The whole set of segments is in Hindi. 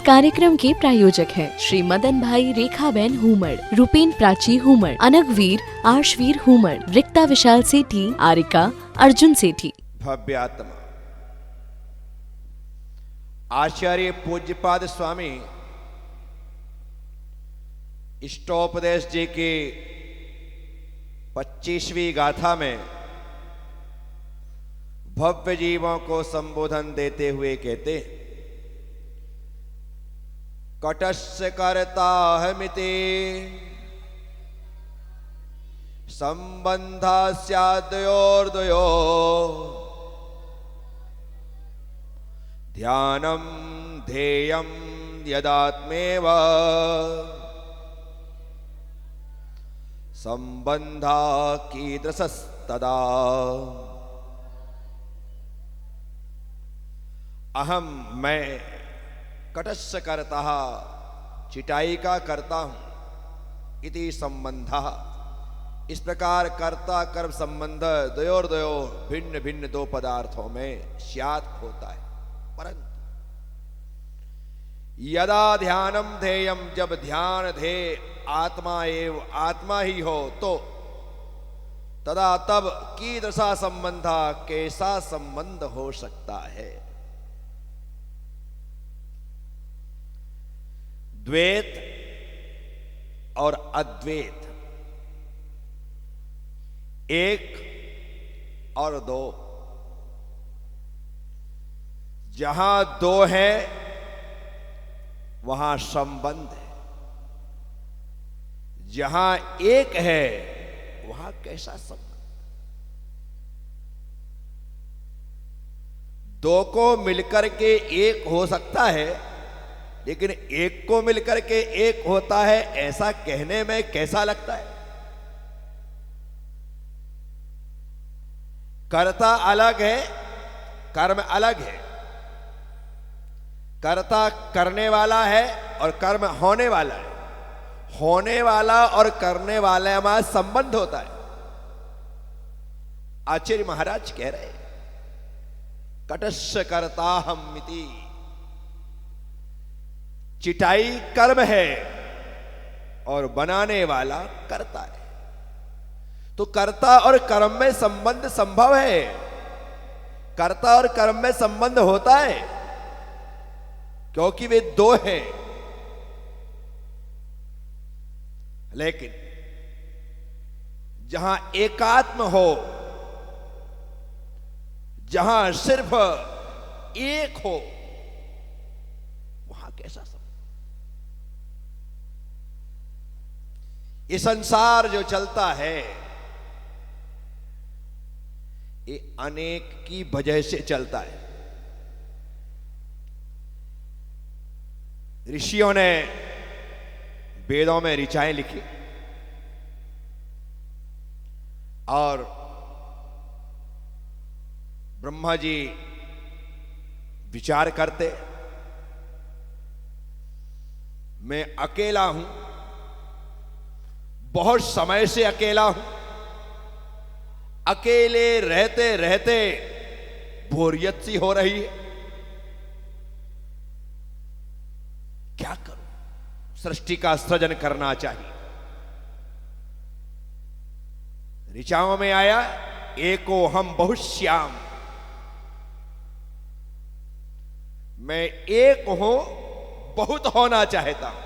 कार्यक्रम के प्रायोजक हैं श्री मदन भाई रेखाबेन हुमड़, रूपेन प्राची हुमड़, अनगवीर आर्शवीर हुमड़, रिक्ता विशाल सेठी, आरिका अर्जुन सेठी। भव्यात्मा आचार्य पूज्यपाद स्वामी इष्टोपदेश जी की 25वीं गाथा में भव्य जीवों को संबोधन देते हुए कहते, कटस्य कर्ता हमिति संबंधा स्याद्वयोर्द्वयो ध्यानम ध्येयम यदात्मेव संबंधा कीदृशस्तदा। अहम मैं कटस्य कर्ता चिटाई का करता हूं इति संबंधा, इस प्रकार कर्ता कर्म संबंध द्वयोर्द्वयो भिन्न भिन्न दो पदार्थों में स्यात् होता है, परंतु यदा ध्यानम ध्येयम, जब ध्यान ध्येय आत्मा एव आत्मा ही हो तो तदा तब कीदृशा संबंधा, कैसा संबंध हो सकता है। द्वैत और अद्वैत, एक और दो, जहां दो है वहां संबंध है, जहां एक है वहां कैसा संबंध। दो को मिलकर के एक हो सकता है, लेकिन एक को मिलकर के एक होता है, ऐसा कहने में कैसा लगता है। कर्ता अलग है, कर्म अलग है। कर्ता करने वाला है और कर्म होने वाला है। होने वाला और करने वाले में संबंध होता है। आचार्य महाराज कह रहे, कटस्य कर्ता हमिति, चिटाई कर्म है और बनाने वाला कर्ता है। तो कर्ता और कर्म में संबंध संभव है, कर्ता और कर्म में संबंध होता है, क्योंकि वे दो हैं। लेकिन जहां एकात्म हो, जहां सिर्फ एक हो, वहां कैसा संबंध। ये संसार जो चलता है ये अनेक की वजह से चलता है। ऋषियों ने वेदों में ऋचाएं लिखी और ब्रह्मा जी विचार करते, मैं अकेला हूं, बहुत समय से अकेला हूं, अकेले रहते रहते बोरियत सी हो रही है, क्या करूं। सृष्टि का सृजन करना चाहिए। ऋचाओं में आया, एको हम बहुश्याम, मैं एक हूं, बहुत होना चाहता हूं।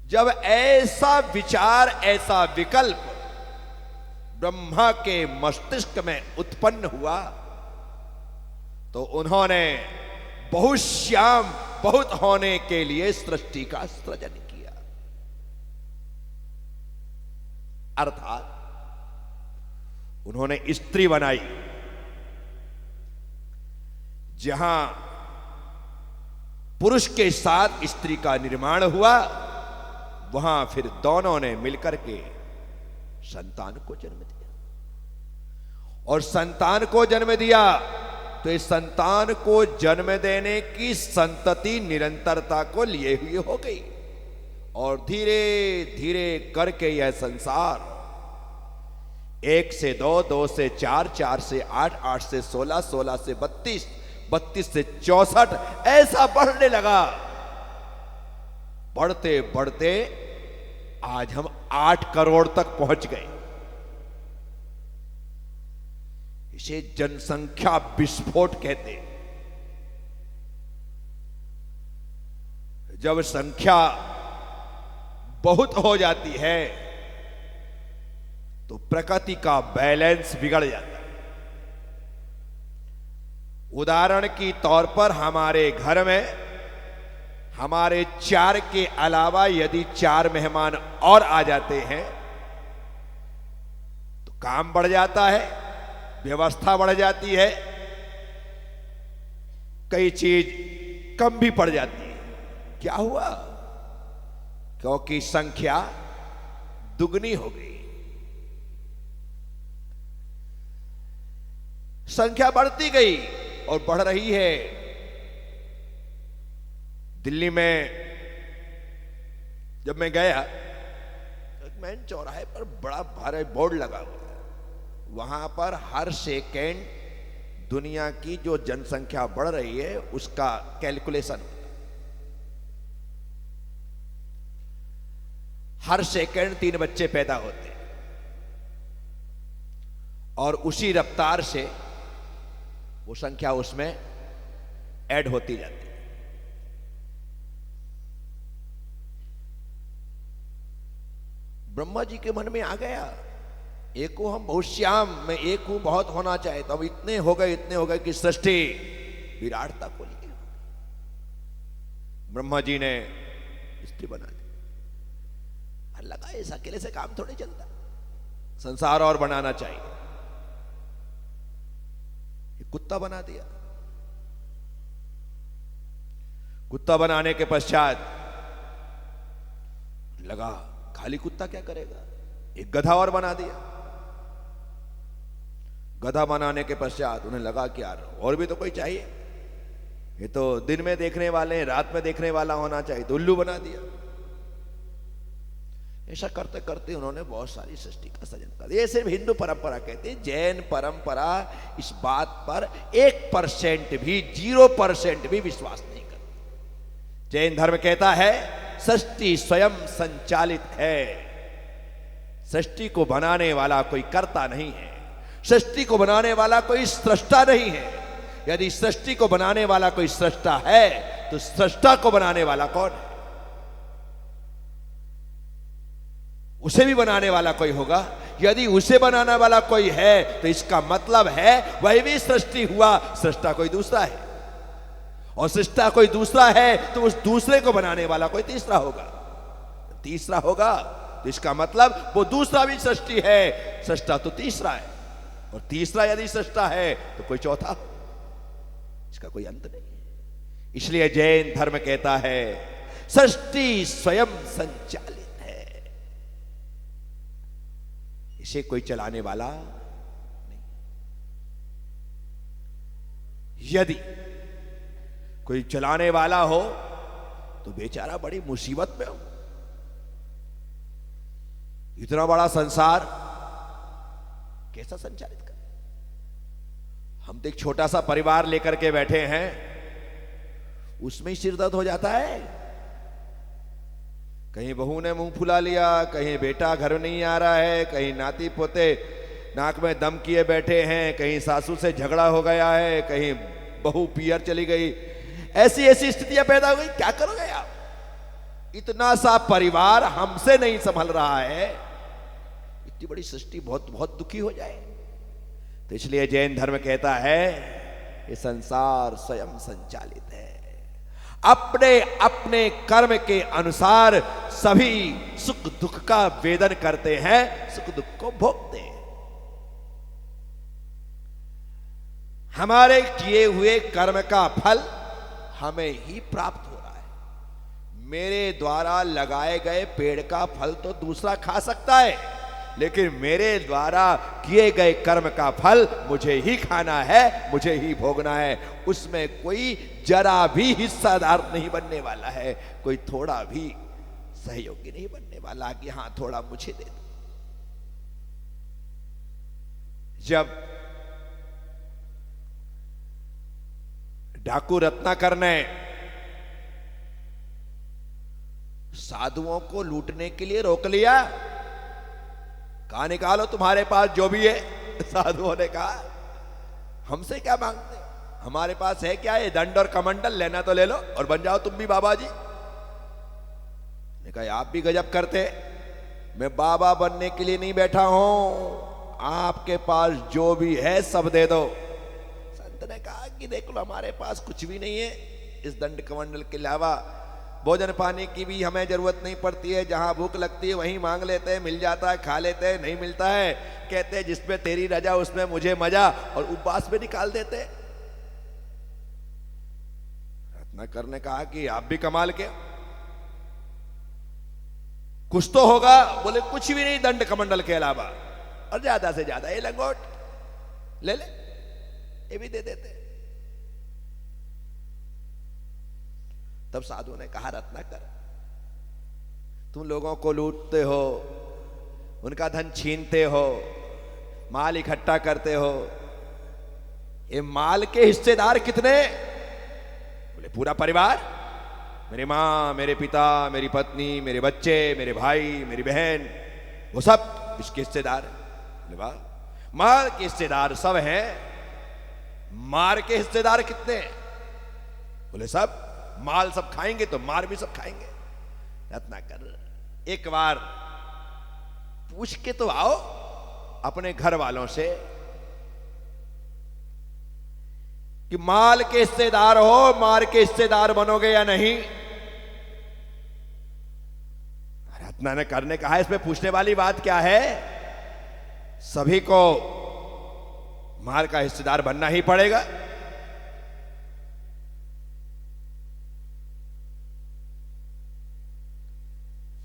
जब ऐसा विचार, ऐसा विकल्प ब्रह्मा के मस्तिष्क में उत्पन्न हुआ तो उन्होंने बहुश्याम, बहुत होने के लिए सृष्टि का सृजन किया। अर्थात उन्होंने स्त्री बनाई। जहां पुरुष के साथ स्त्री का निर्माण हुआ, वहां फिर दोनों ने मिलकर के संतान को जन्म दिया। और संतान को जन्म दिया तो इस संतान को जन्म देने की संतति निरंतरता को लिए हुए हो गई। और धीरे धीरे करके यह संसार 1 से 2, 2 से 4, 4 से 8, 8 से 16, 16 से 32, 32 से 64 ऐसा बढ़ने लगा। बढ़ते बढ़ते आज हम 8 करोड़ तक पहुंच गए। इसे जनसंख्या विस्फोट कहते हैं। जब संख्या बहुत हो जाती है तो प्रकृति का बैलेंस बिगड़ जाता है। उदाहरण की तौर पर हमारे घर में हमारे 4 के अलावा यदि 4 मेहमान और आ जाते हैं तो काम बढ़ जाता है, व्यवस्था बढ़ जाती है, कई चीज कम भी पड़ जाती है। क्या हुआ? क्योंकि संख्या दुगनी हो गई। संख्या बढ़ती गई और बढ़ रही है। दिल्ली में जब मैं गया, मेन चौराहे पर बड़ा भारी बोर्ड लगा हुआ है। वहां पर हर सेकेंड दुनिया की जो जनसंख्या बढ़ रही है उसका कैलकुलेशन। हर सेकेंड 3 बच्चे पैदा होते हैं और उसी रफ्तार से वो संख्या उसमें ऐड होती जाती है। ब्रह्मा जी के मन में आ गया, एक को हम बहुत श्याम, मैं एक हूं बहुत होना चाहे, तो अब इतने हो गए कि सृष्टि विराटता को लिए। ब्रह्मा जी ने स्त्री बना दी। लगा इस अकेले से काम थोड़ी चलता, संसार और बनाना चाहिए। एक कुत्ता बना दिया। कुत्ता बनाने के पश्चात लगा खाली कुत्ता क्या करेगा, एक गधा और बना दिया। गधा बनाने के पश्चात उन्हें लगा कि यार और भी तो कोई चाहिए, ये तो दिन में देखने वाले हैं, रात में देखने वाला होना चाहिए, तो उल्लू बना दिया। ऐसा करते करते उन्होंने बहुत सारी सृष्टि का सृजन कर दिया। ये सिर्फ हिंदू परंपरा कहते हैं। जैन परंपरा इस बात पर 1% भी 0% भी विश्वास नहीं करती। जैन धर्म कहता है सृष्टि स्वयं संचालित है। सृष्टि को बनाने वाला कोई कर्ता नहीं है, सृष्टि को बनाने वाला कोई सृष्टा नहीं है। यदि सृष्टि को बनाने वाला कोई सृष्टा है तो सृष्टा को बनाने वाला कौन है? उसे भी बनाने वाला कोई होगा। यदि उसे बनाने वाला कोई है तो इसका मतलब है वही भी सृष्टि हुआ, सृष्टा कोई दूसरा है, और सृष्टा कोई दूसरा है तो उस दूसरे को बनाने वाला कोई तीसरा होगा। तीसरा होगा तो इसका मतलब वो दूसरा भी सृष्टि है, सृष्टा तो तीसरा है, और तीसरा यदि सृष्टा है तो कोई चौथा, इसका कोई अंत नहीं है। इसलिए जैन धर्म कहता है सृष्टि स्वयं संचालित, इसे कोई चलाने वाला नहीं। यदि कोई चलाने वाला हो तो बेचारा बड़ी मुसीबत में हो। इतना बड़ा संसार कैसा संचालित करे? हम तो एक छोटा सा परिवार लेकर के बैठे हैं, उसमें ही सिरदर्द हो जाता है। कहीं बहू ने मुंह फुला लिया, कहीं बेटा घर नहीं आ रहा है, कहीं नाती पोते नाक में दम किए बैठे हैं, कहीं सासू से झगड़ा हो गया है, कहीं बहू पियर चली गई। ऐसी ऐसी स्थितियां पैदा हो गई, क्या करोगे आप? इतना सा परिवार हमसे नहीं संभल रहा है, इतनी बड़ी सृष्टि बहुत बहुत दुखी हो जाए। तो इसलिए जैन धर्म कहता है ये संसार स्वयं संचालित है। अपने अपने कर्म के अनुसार सभी सुख दुख का वेदन करते हैं, सुख दुख को भोगते हैं। हमारे किए हुए कर्म का फल हमें ही प्राप्त हो रहा है। मेरे द्वारा लगाए गए पेड़ का फल तो दूसरा खा सकता है, लेकिन मेरे द्वारा किए गए कर्म का फल मुझे ही खाना है, मुझे ही भोगना है। उसमें कोई जरा भी हिस्सादार नहीं बनने वाला है, कोई थोड़ा भी सहयोगी नहीं बनने वाला कि हां थोड़ा मुझे दे दो। जब डाकू रत्नाकर ने साधुओं को लूटने के लिए रोक लिया। कहा निकालो तुम्हारे पास जो भी है। साधुओं ने कहा हमसे क्या मांगते, हमारे पास है क्या, ये दंड और कमंडल, लेना तो ले लो और बन जाओ तुम भी बाबा जी। ने कहा आप भी गजब करते, मैं बाबा बनने के लिए नहीं बैठा हूं, आपके पास जो भी है सब दे दो। संत ने कहा कि देख लो हमारे पास कुछ भी नहीं है, इस दंड कमंडल के अलावा भोजन पानी की भी हमें जरूरत नहीं पड़ती है, जहां भूख लगती है वहीं मांग लेते हैं, मिल जाता है खा लेते हैं, नहीं मिलता है कहते हैं जिसमें तेरी रजा उसमें मुझे मजा, और उपवास में निकाल देते हैं। रत्नाकर ने कहा कि आप भी कमाल के, कुछ तो होगा। बोले कुछ भी नहीं दंड कमंडल के अलावा, और ज्यादा से ज्यादा ये लंगोट ले ले, ये भी दे देते। तब साधु ने कहा रत्नाकर तुम लोगों को लूटते हो, उनका धन छीनते हो, माल इकट्ठा करते हो, ये माल के हिस्सेदार कितने? बोले पूरा परिवार, मेरी मां, मेरे पिता, मेरी पत्नी, मेरे बच्चे, मेरे भाई, मेरी बहन, वो सब इसके हिस्सेदार है। बोले वाह, माल के हिस्सेदार सब हैं, मार के हिस्सेदार कितने? बोले सब, माल सब खाएंगे तो मार भी सब खाएंगे। रत्नाकर एक बार पूछ के तो आओ अपने घर वालों से कि माल के हिस्सेदार हो, मार के हिस्सेदार बनोगे या नहीं। रत्नाकर ने कहा इसमें पूछने वाली बात क्या है, सभी को माल का हिस्सेदार बनना ही पड़ेगा।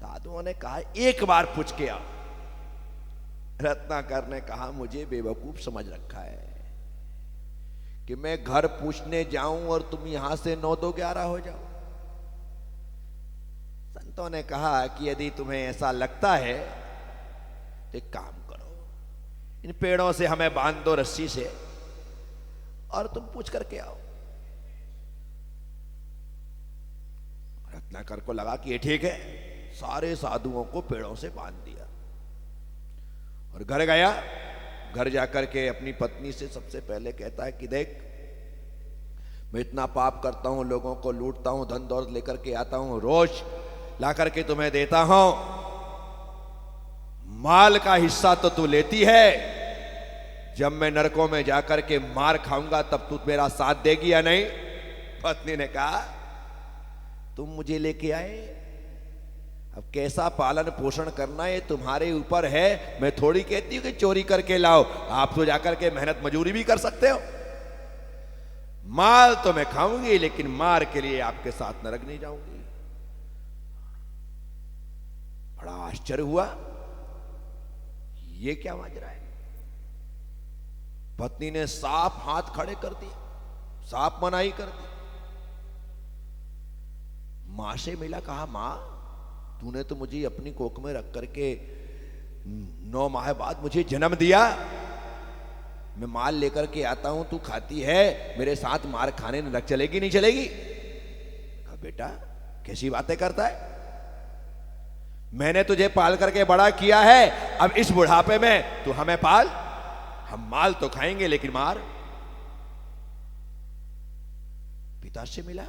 साधुओं ने कहा एक बार पूछ के आओ। रत्नाकर ने कहा मुझे बेवकूफ समझ रखा है कि मैं घर पूछने जाऊं और तुम यहां से 9-2-11 हो जाओ। संतों ने कहा कि यदि तुम्हें ऐसा लगता है तो एक काम करो, इन पेड़ों से हमें बांध दो रस्सी से और तुम पूछ करके आओ। रत्नाकर को लगा कि ये ठीक है, सारे साधुओं को पेड़ों से बांध दिया और घर गया। घर जाकर के अपनी पत्नी से सबसे पहले कहता है कि देख मैं इतना पाप करता हूं, लोगों को लूटता हूं, धन दौलत लेकर के आता हूं, रोज ला करके तुम्हें देता हूं, माल का हिस्सा तो तू लेती है, जब मैं नरकों में जाकर के मार खाऊंगा तब तू मेरा साथ देगी या नहीं? पत्नी ने कहा तुम मुझे लेके आए, अब कैसा पालन पोषण करना है तुम्हारे ऊपर है, मैं थोड़ी कहती हूं कि चोरी करके लाओ, आप तो जाकर के मेहनत मजूरी भी कर सकते हो। माल तो मैं खाऊंगी लेकिन मार के लिए आपके साथ नरक नहीं जाऊंगी। बड़ा आश्चर्य हुआ, ये क्या माजरा है। पत्नी ने साफ हाथ खड़े कर दिए, साफ मनाही कर दी। मां से मिला, कहा मां तूने तो मुझे अपनी कोख में रख करके 9 माह बाद मुझे जन्म दिया, मैं माल लेकर के आता हूं, तू खाती है, मेरे साथ मार खाने नरक चलेगी नहीं चलेगी? कहा बेटा कैसी बातें करता है, मैंने तुझे पाल करके बड़ा किया है, अब इस बुढ़ापे में तू हमें पाल, हम माल तो खाएंगे लेकिन मार। पिता से मिला,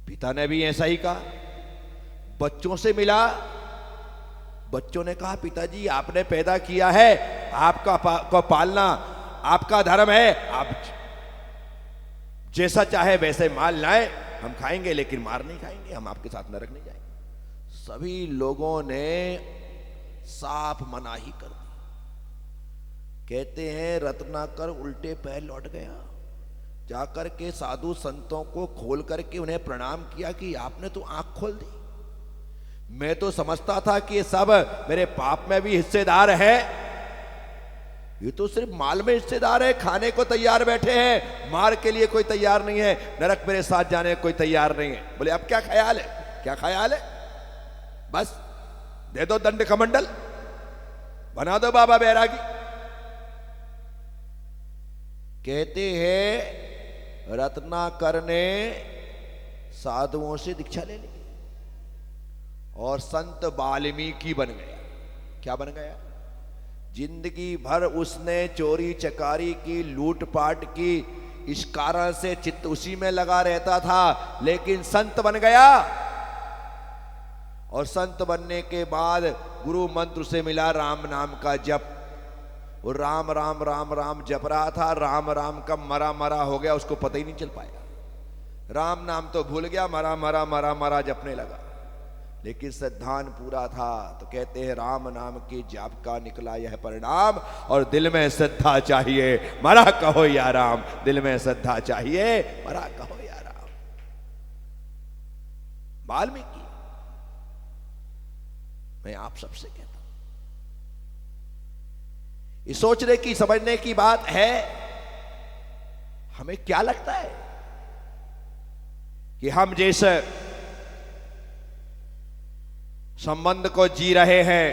पिता ने भी ऐसा ही कहा। बच्चों से मिला, बच्चों ने कहा पिताजी आपने पैदा किया है, आपका को पालना आपका धर्म है, आप जैसा चाहे वैसे माल लाए, हम खाएंगे लेकिन मार नहीं खाएंगे, हम आपके साथ नरक नहीं जाएंगे। सभी लोगों ने साफ मनाही कर दी। कहते हैं रत्नाकर उल्टे पैर लौट गया, जाकर के साधु संतों को खोल करके उन्हें प्रणाम किया कि आपने तो आंख खोल दी, मैं तो समझता था कि ये सब मेरे पाप में भी हिस्सेदार है, ये तो सिर्फ माल में हिस्सेदार है, खाने को तैयार बैठे हैं, मार के लिए कोई तैयार नहीं है, नरक मेरे साथ जाने कोई तैयार नहीं है। बोले अब क्या ख्याल है, क्या ख्याल है, बस दे दो दंड कमंडल, बना दो बाबा बैरागी। कहते हैं रत्नाकर ने साधुओं से दीक्षा ले ली और संत वाल्मीकि बन गया। क्या बन गया? जिंदगी भर उसने चोरी चकारी की, लूटपाट की, इस कारण से चित्त उसी में लगा रहता था, लेकिन संत बन गया। और संत बनने के बाद गुरु मंत्र से मिला राम नाम का जप। वो राम राम राम राम जप रहा था, राम राम का मरा मरा हो गया, उसको पता ही नहीं चल पाया। राम नाम तो भूल गया, मरा मरा मरा मरा जपने लगा, लेकिन सिद्धांत पूरा था। तो कहते हैं राम नाम की जाप का निकला यह परिणाम, और दिल में श्रद्धा चाहिए, मरा कहो या राम। दिल में श्रद्धा चाहिए, मरा कहो या राम। वाल्मीकि, मैं आप सबसे कहता हूं, ये सोचने की समझने की बात है। हमें क्या लगता है कि हम जैसे संबंध को जी रहे हैं,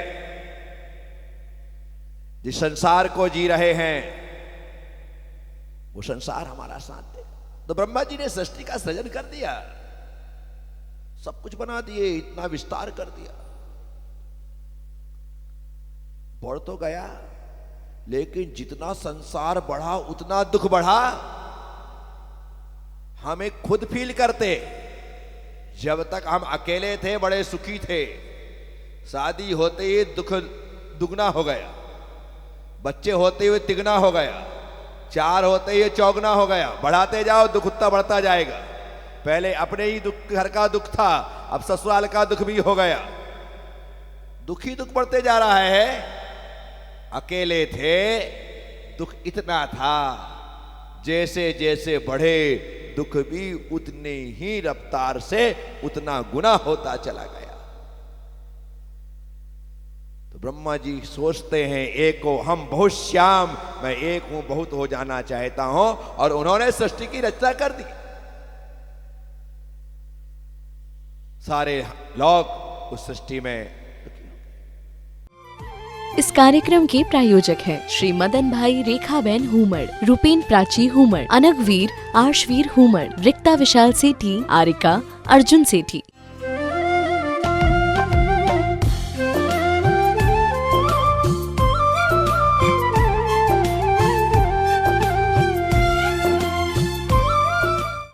जिस संसार को जी रहे हैं, वो संसार हमारा साथ दे। तो ब्रह्मा जी ने सृष्टि का सृजन कर दिया, सब कुछ बना दिए, इतना विस्तार कर दिया। बढ़ तो गया, लेकिन जितना संसार बढ़ा उतना दुख बढ़ा। हमें खुद फील करते, जब तक हम अकेले थे बड़े सुखी थे, शादी होते ही दुख दुगना हो गया, बच्चे होते हुए तिगना हो गया, 4 होते ही चौगुना हो गया। बढ़ाते जाओ, दुख उतना बढ़ता जाएगा। पहले अपने ही दुख, घर का दुख था, अब ससुराल का दुख भी हो गया। दुख ही दुख बढ़ते जा रहा है। अकेले थे, दुख इतना था, जैसे जैसे बढ़े दुख भी उतने ही रफ्तार से उतना गुना होता चला गया। तो ब्रह्मा जी सोचते हैं, एक हो हम बहुत श्याम, मैं एक हूं बहुत हो जाना चाहता हूं, और उन्होंने सृष्टि की रचना कर दी। सारे लोग उस सृष्टि में। इस कार्यक्रम के प्रायोजक हैं श्री मदन भाई रेखाबेन हुमड़, रूपेन प्राची हुमड़, अनगवीर आर्शवीर हुमड़, रिक्ता विशाल सेठी, आरिका अर्जुन सेठी।